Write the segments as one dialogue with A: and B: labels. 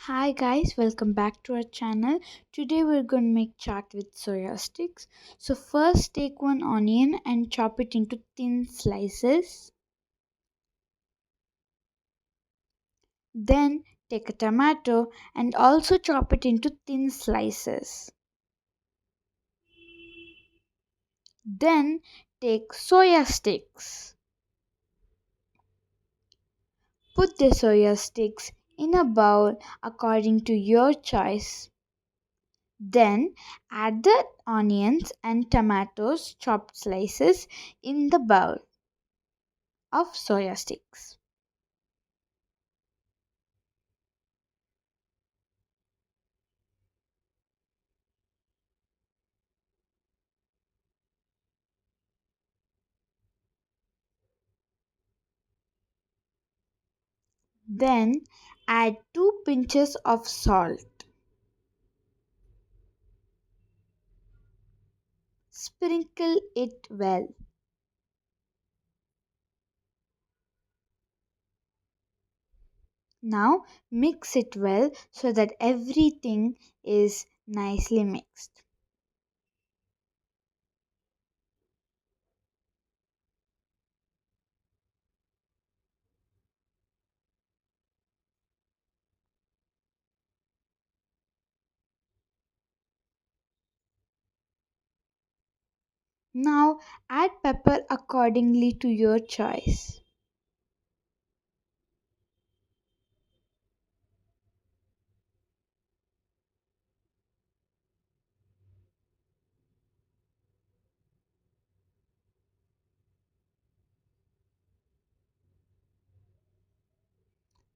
A: Hi guys, welcome back to our channel. Today we're going to make chaat with soya sticks. So first take one onion and chop it into thin slices. Then take a tomato and also chop it into thin slices. Then take soya sticks. Put the soya sticks in a bowl according to your choice. Then add the onions and tomatoes chopped slices in the bowl of soya sticks. Then add 2 pinches of salt. Sprinkle it well. Now mix it well so that everything is nicely mixed. Now add pepper accordingly to your choice.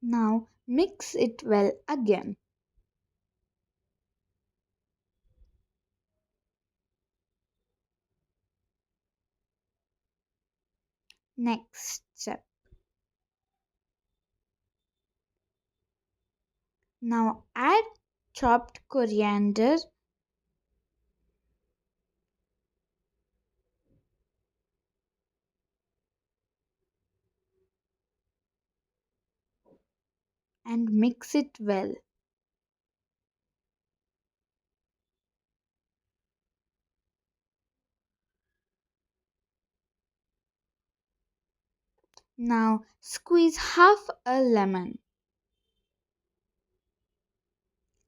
A: Now mix it well again. Next step. Now add chopped coriander and mix it well. Now squeeze half a lemon.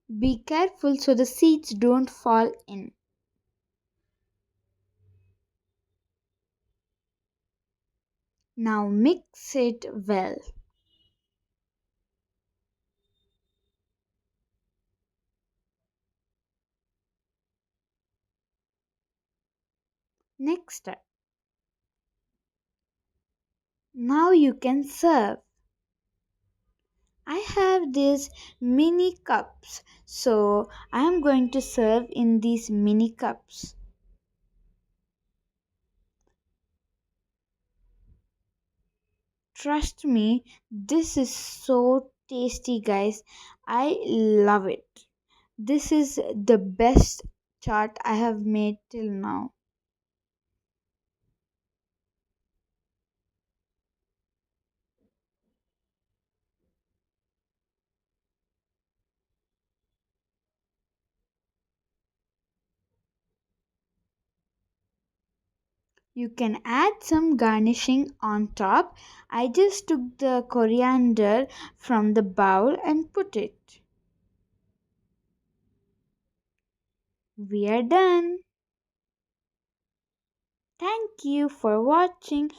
A: Be careful so the seeds don't fall in. Now mix it well. Next step. Now you can serve. I have these mini cups, so I am going to serve in these mini cups. Trust me, this is so tasty, guys. I love it. This is the best chaat I have made till now. You can add some garnishing on top. I just took the coriander from the bowl and put it. We are done. Thank you for watching.